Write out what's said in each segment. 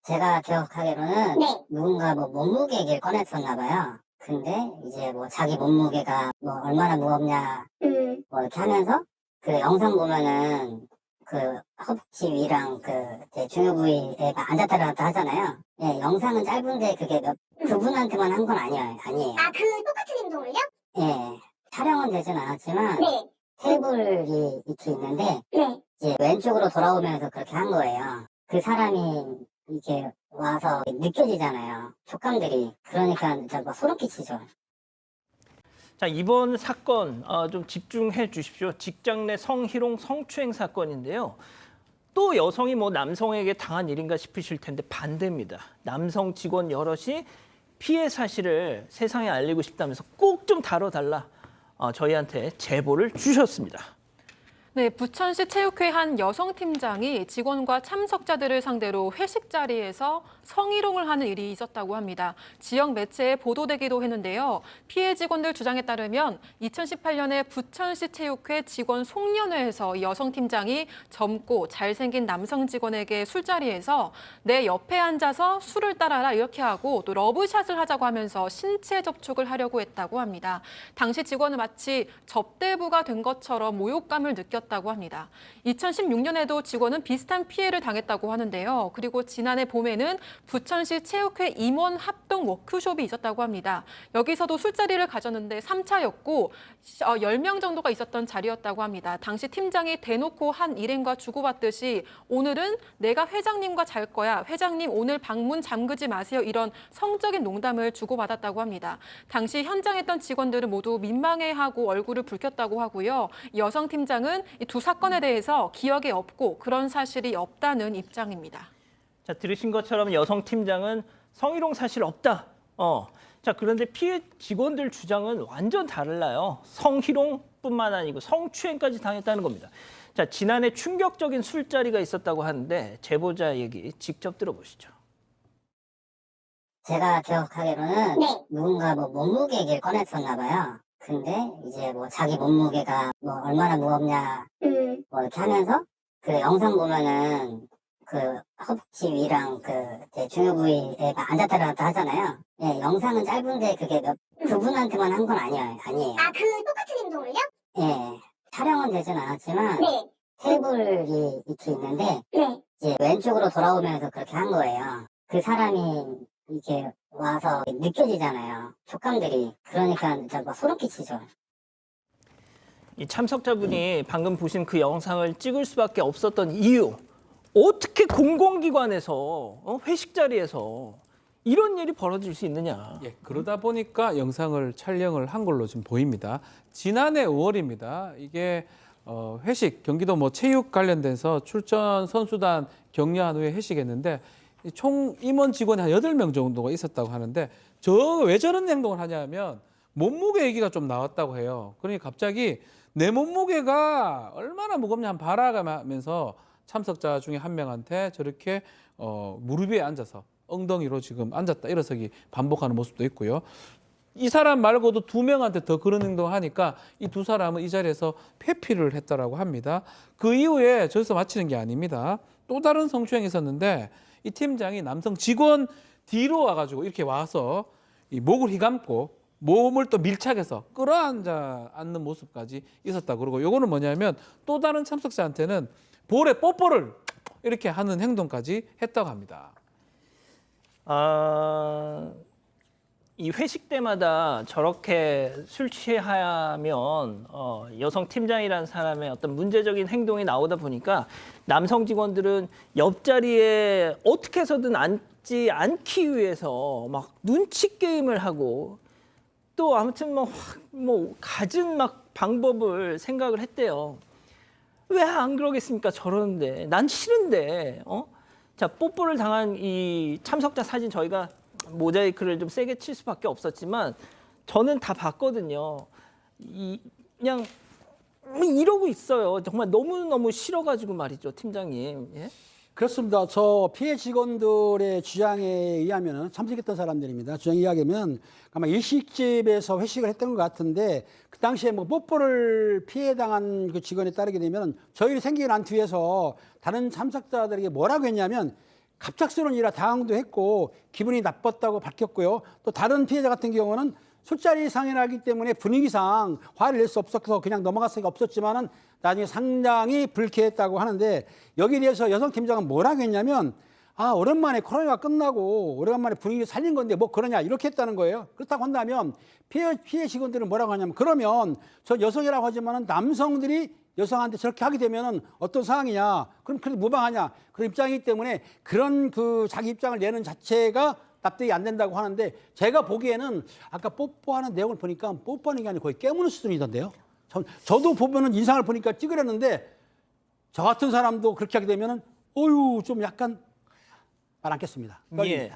제가 기억하기로는 네. 누군가 뭐 몸무게 얘기를 꺼냈었나 봐요. 근데 이제 뭐 자기 몸무게가 뭐 얼마나 무겁냐 뭐 이렇게 하면서 그 영상 보면은 그 허벅지 위랑 그 이제 중요 부위에 막 앉았다 일어났다 하잖아요. 예, 영상은 짧은데 그게 그분한테만 한 건 아니에요. 아, 그 똑같은 행동을요? 예, 촬영은 되진 않았지만 네. 테이블이 이렇게 있는데 네. 이제 왼쪽으로 돌아오면서 그렇게 한 거예요. 그 사람이 이렇게 와서 느껴지잖아요. 촉감들이. 그러니까 진짜 막 소름 끼치죠. 자, 이번 사건 좀 집중해 주십시오. 직장 내 성희롱 성추행 사건인데요. 또 여성이 뭐 남성에게 당한 일인가 싶으실 텐데 반대입니다. 남성 직원 여럿이 피해 사실을 세상에 알리고 싶다면서 꼭 좀 다뤄달라 저희한테 제보를 주셨습니다. 네, 부천시 체육회 한 여성 팀장이 직원과 참석자들을 상대로 회식 자리에서 성희롱을 하는 일이 있었다고 합니다. 지역 매체에 보도되기도 했는데요. 피해 직원들 주장에 따르면 2018년에 부천시 체육회 직원 송년회에서 여성 팀장이 젊고 잘생긴 남성 직원에게 술자리에서 내 옆에 앉아서 술을 따라라 이렇게 하고 또 러브샷을 하자고 하면서 신체 접촉을 하려고 했다고 합니다. 당시 직원은 마치 접대부가 된 것처럼 모욕감을 느꼈다고 합니다. 2016년에도 직원은 비슷한 피해를 당했다고 하는데요. 그리고 지난해 봄에는 부천시 체육회 임원 합동 워크숍이 있었다고 합니다. 여기서도 술자리를 가졌는데 3차였고 10명 정도가 있었던 자리였다고 합니다. 당시 팀장이 대놓고 한 일행과 주고받듯이 오늘은 내가 회장님과 잘 거야. 회장님 오늘 방문 잠그지 마세요. 이런 성적인 농담을 주고받았다고 합니다. 당시 현장에 있던 직원들은 모두 민망해하고 얼굴을 붉혔다고 하고요. 여성 팀장은 이 두 사건에 대해서 기억에 없고 그런 사실이 없다는 입장입니다. 자, 들으신 것처럼 여성 팀장은 성희롱 사실 없다. 자, 그런데 피해 직원들 주장은 완전 달라요. 성희롱뿐만 아니고 성추행까지 당했다는 겁니다. 자, 지난해 충격적인 술자리가 있었다고 하는데 제보자 얘기 직접 들어보시죠. 제가 기억하기로는 네. 누군가 뭐 몸무게 얘기를 꺼냈었나 봐요. 근데 이제 뭐 자기 몸무게가 뭐 얼마나 무겁냐 뭐 이렇게 하면서 그 영상 보면은 그 허벅지 위랑 그 이제 중요 부위에 막 앉았다 일어났다 하잖아요. 예, 영상은 짧은데 그게 그분한테만 한 건 아니에요. 아, 그 똑같은 행동을요? 예, 촬영은 되진 않았지만 네. 테이블이 이렇게 있는데 네. 이제 왼쪽으로 돌아오면서 그렇게 한 거예요. 그 사람이 이렇게 와서 느껴지잖아요. 촉감들이. 그러니까 진짜 막 소름 끼치죠. 이 참석자분이 방금 보신 그 영상을 찍을 수밖에 없었던 이유. 어떻게 공공기관에서 회식 자리에서 이런 일이 벌어질 수 있느냐. 예, 그러다 보니까 영상을 촬영을 한 걸로 지금 보입니다. 지난해 5월입니다. 이게 회식, 경기도 뭐 체육 관련돼서 출전 선수단 격려한 후에 회식했는데 총 임원 직원이 한 8명 정도가 있었다고 하는데 왜 저런 행동을 하냐면 몸무게 얘기가 좀 나왔다고 해요. 그러니까 갑자기 내 몸무게가 얼마나 무겁냐 한번 봐라가면서 참석자 중에 한 명한테 저렇게 무릎 위에 앉아서 엉덩이로 지금 앉았다 일어서기 반복하는 모습도 있고요. 이 사람 말고도 2명한테 더 그런 행동을 하니까 이 두 사람은 이 자리에서 회피를 했다라고 합니다. 그 이후에 저기서 마치는 게 아닙니다. 또 다른 성추행이 있었는데 이 팀장이 남성 직원 뒤로 와가지고 이렇게 와서 이 목을 휘감고 몸을 또 밀착해서 끌어앉는 모습까지 있었다. 그러고 요거는 뭐냐면 또 다른 참석자한테는 볼에 뽀뽀를 이렇게 하는 행동까지 했다고 합니다. 이 회식 때마다 저렇게 술 취하면 여성 팀장이라는 사람의 어떤 문제적인 행동이 나오다 보니까 남성 직원들은 옆자리에 어떻게 해서든 앉지 않기 위해서 막 눈치 게임을 하고 또 아무튼 뭐 갖은 막 방법을 생각을 했대요. 왜 안 그러겠습니까? 저러는데 난 싫은데. 자, 뽀뽀를 당한 이 참석자 사진 저희가 모자이크를 좀 세게 칠 수밖에 없었지만 저는 다 봤거든요. 그냥 이러고 있어요. 정말 너무너무 싫어가지고 말이죠, 팀장님. 예? 그렇습니다. 저 피해 직원들의 주장에 의하면 참석했던 사람들입니다. 주장 이야기면 아마 일식집에서 회식을 했던 것 같은데 그 당시에 뭐 뽀뽀를 피해당한 그 직원에 따르게 되면 저희를 생기게 난 뒤에서 다른 참석자들에게 뭐라고 했냐면 갑작스러운 일이라 당황도 했고 기분이 나빴다고 밝혔고요. 또 다른 피해자 같은 경우는 술자리 상이라기 때문에 분위기상 화를 낼 수 없어서 그냥 넘어갈 수가 없었지만은 나중에 상당히 불쾌했다고 하는데 여기에 대해서 여성 팀장은 뭐라고 했냐면 오랜만에 코로나가 끝나고 오랜만에 분위기를 살린 건데 뭐 그러냐 이렇게 했다는 거예요. 그렇다고 한다면 피해 직원들은 뭐라고 하냐면 그러면 저 여성이라고 하지만은 남성들이 여성한테 저렇게 하게 되면은 어떤 상황이냐? 그럼 그래도 무방하냐? 그런 입장이기 때문에 그런 그 자기 입장을 내는 자체가 납득이 안 된다고 하는데 제가 보기에는 아까 뽀뽀하는 내용을 보니까 뽀뽀하는 게 아니고 거의 깨무는 수준이던데요. 저도 보면은 인상을 보니까 찌그렸는데 저 같은 사람도 그렇게 하게 되면은 좀 약간 말 않겠습니다. 예.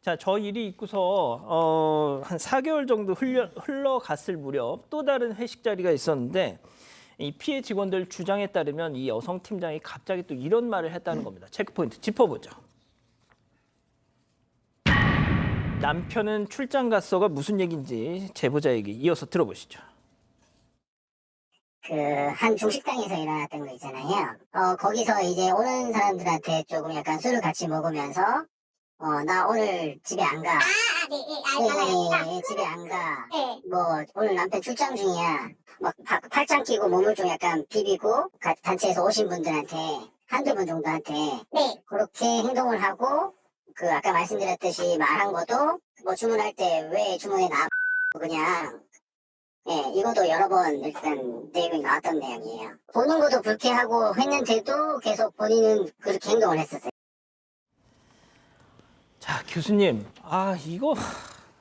자, 저 일이 있고서 한 4개월 정도 흘러갔을 무렵 또 다른 회식 자리가 있었는데 이 피해 직원들 주장에 따르면 이 여성 팀장이 갑자기 또 이런 말을 했다는 겁니다. 체크포인트 짚어보죠. 남편은 출장 갔어가 무슨 얘기인지 제보자 얘기 이어서 들어보시죠. 한 중식당에서 일어났던 거 있잖아요. 거기서 이제 오는 사람들한테 조금 약간 술을 같이 먹으면서 나 오늘 집에 안 가. 네, 집에 안 가. 네. 뭐 오늘 남편 출장 중이야. 막 팔짱 끼고 몸을 좀 약간 비비고 단체에서 오신 분들한테 한두 분 정도한테 네. 그렇게 행동을 하고 아까 말씀드렸듯이 말한 것도 뭐 주문할 때 왜 주문에 나 그냥 이것도 여러 번 일단 내용이 나왔던 내용이에요. 보는 것도 불쾌하고 했는데도 계속 본인은 그렇게 행동을 했었어요. 자, 교수님. 이거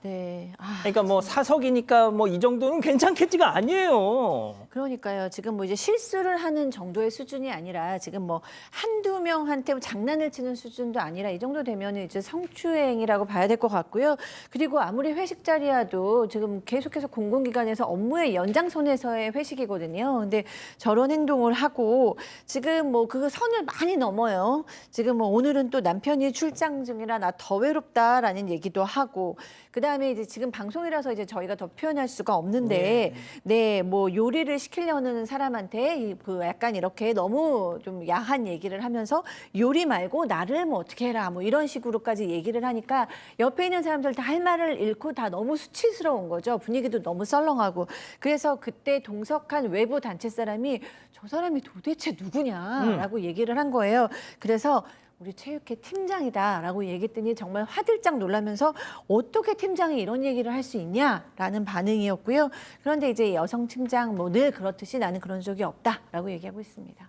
네. 그러니까 뭐 사석이니까 뭐 이 정도는 괜찮겠지가 아니에요. 그러니까요. 지금 뭐 이제 실수를 하는 정도의 수준이 아니라 지금 뭐 한두 명한테 뭐 장난을 치는 수준도 아니라 이 정도 되면 이제 성추행이라고 봐야 될 것 같고요. 그리고 아무리 회식 자리여도 지금 계속해서 공공기관에서 업무의 연장선에서의 회식이거든요. 근데 저런 행동을 하고 지금 뭐 그 선을 많이 넘어요. 지금 뭐 오늘은 또 남편이 출장 중이라 나 더 외롭다라는 얘기도 하고 그다음에 이제 지금 방송이라서 이제 저희가 더 표현할 수가 없는데 뭐 요리를 시키려는 사람한테 약간 이렇게 너무 좀 야한 얘기를 하면서 요리 말고 나를 뭐 어떻게 해라 뭐 이런 식으로까지 얘기를 하니까 옆에 있는 사람들 다 할 말을 잃고 다 너무 수치스러운 거죠. 분위기도 너무 썰렁하고. 그래서 그때 동석한 외부 단체 사람이 저 사람이 도대체 누구냐라고 얘기를 한 거예요. 그래서 우리 체육회 팀장이다라고 얘기했더니 정말 화들짝 놀라면서 어떻게 팀장이 이런 얘기를 할 수 있냐라는 반응이었고요. 그런데 이제 여성 팀장 뭐 늘 그렇듯이 나는 그런 적이 없다라고 얘기하고 있습니다.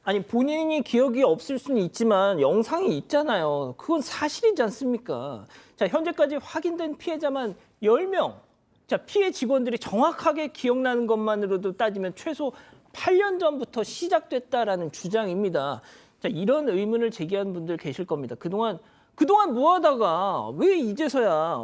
아니 본인이 기억이 없을 수는 있지만 영상이 있잖아요. 그건 사실이지 않습니까? 자, 현재까지 확인된 피해자만 10명. 자, 피해 직원들이 정확하게 기억나는 것만으로도 따지면 최소 8년 전부터 시작됐다라는 주장입니다. 자, 이런 의문을 제기한 분들 계실 겁니다. 그동안 뭐 하다가 왜 이제서야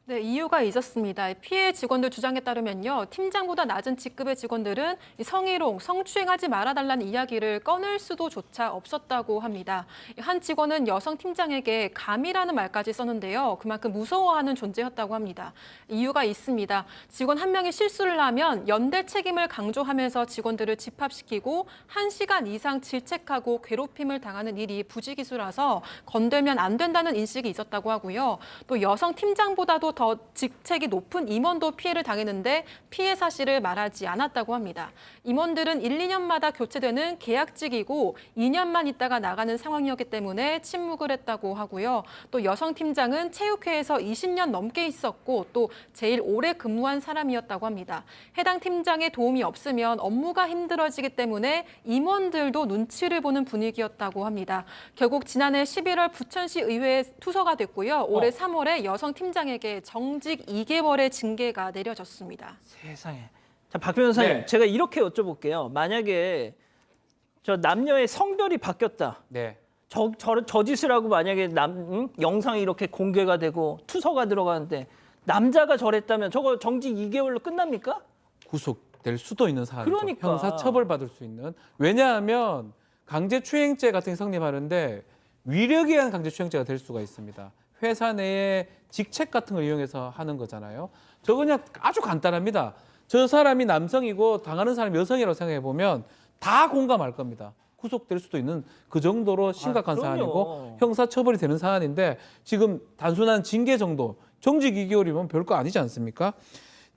네, 이유가 있었습니다. 피해 직원들 주장에 따르면요. 팀장보다 낮은 직급의 직원들은 이 성희롱, 성추행하지 말아달라는 이야기를 꺼낼 수도조차 없었다고 합니다. 한 직원은 여성 팀장에게 감이라는 말까지 썼는데요. 그만큼 무서워하는 존재였다고 합니다. 이유가 있습니다. 직원 한 명이 실수를 하면 연대 책임을 강조하면서 직원들을 집합시키고 1시간 이상 질책하고 괴롭힘을 당하는 일이 부지기수라서 건들면 안 된다는 인식이 있었다고 하고요. 또 여성 팀장보다도 더 직책이 높은 임원도 피해를 당했는데 피해 사실을 말하지 않았다고 합니다. 임원들은 1, 2년마다 교체되는 계약직이고 2년만 있다가 나가는 상황이었기 때문에 침묵을 했다고 하고요. 또 여성 팀장은 체육회에서 20년 넘게 있었고 또 제일 오래 근무한 사람이었다고 합니다. 해당 팀장의 도움이 없으면 업무가 힘들어지기 때문에 임원들도 눈치를 보는 분위기였다고 합니다. 결국 지난해 11월 부천시 의회에 투서가 됐고요. 올해 3월에 여성 팀장에게 정직 2개월의 징계가 내려졌습니다. 세상에. 자, 박 변호사님, 네. 제가 이렇게 여쭤볼게요. 만약에 저 남녀의 성별이 바뀌었다. 네. 저 짓을 하고 만약에 영상이 이렇게 공개가 되고 투서가 들어가는데 남자가 저랬다면 저거 정직 2개월로 끝납니까? 구속될 수도 있는 사안이죠. 그러니까. 형사처벌받을 수 있는. 왜냐하면 강제추행죄 같은 게 성립하는데 위력에 의한 강제추행죄가 될 수가 있습니다. 회사 내에 직책 같은 걸 이용해서 하는 거잖아요. 저 그냥 아주 간단합니다. 저 사람이 남성이고 당하는 사람이 여성이라고 생각해 보면 다 공감할 겁니다. 구속될 수도 있는 그 정도로 심각한 그럼요. 사안이고 형사처벌이 되는 사안인데 지금 단순한 징계 정도, 정직 2개월이면 별거 아니지 않습니까?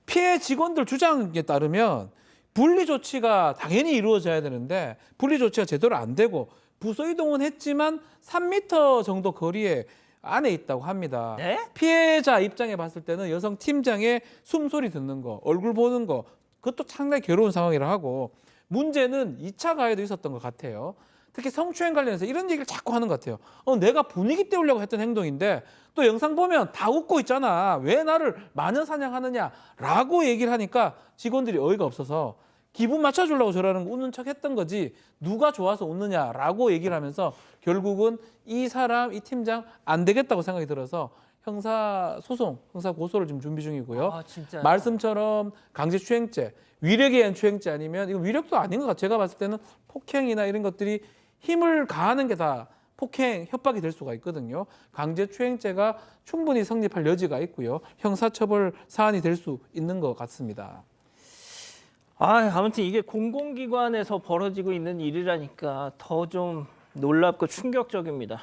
피해 직원들 주장에 따르면 분리 조치가 당연히 이루어져야 되는데 분리 조치가 제대로 안 되고 부서 이동은 했지만 3m 정도 거리에 안에 있다고 합니다. 네? 피해자 입장에 봤을 때는 여성 팀장의 숨소리 듣는 거, 얼굴 보는 거 그것도 상당히 괴로운 상황이라 하고 문제는 2차 가해도 있었던 것 같아요. 특히 성추행 관련해서 이런 얘기를 자꾸 하는 것 같아요. 내가 분위기 띄우려고 했던 행동인데 또 영상 보면 다 웃고 있잖아. 왜 나를 마녀 사냥하느냐라고 얘기를 하니까 직원들이 어이가 없어서 기분 맞춰주려고 저러는 거 웃는 척 했던 거지 누가 좋아서 웃느냐라고 얘기를 하면서 결국은 이 사람, 이 팀장 안 되겠다고 생각이 들어서 형사소송, 형사고소를 지금 준비 중이고요. 아, 진짜요? 말씀처럼 강제추행죄, 위력에 의한 추행죄 아니면 이건 위력도 아닌 것 같아요. 제가 봤을 때는 폭행이나 이런 것들이 힘을 가하는 게 다 폭행, 협박이 될 수가 있거든요. 강제추행죄가 충분히 성립할 여지가 있고요. 형사처벌 사안이 될 수 있는 것 같습니다. 아무튼 이게 공공기관에서 벌어지고 있는 일이라니까 더 좀 놀랍고 충격적입니다.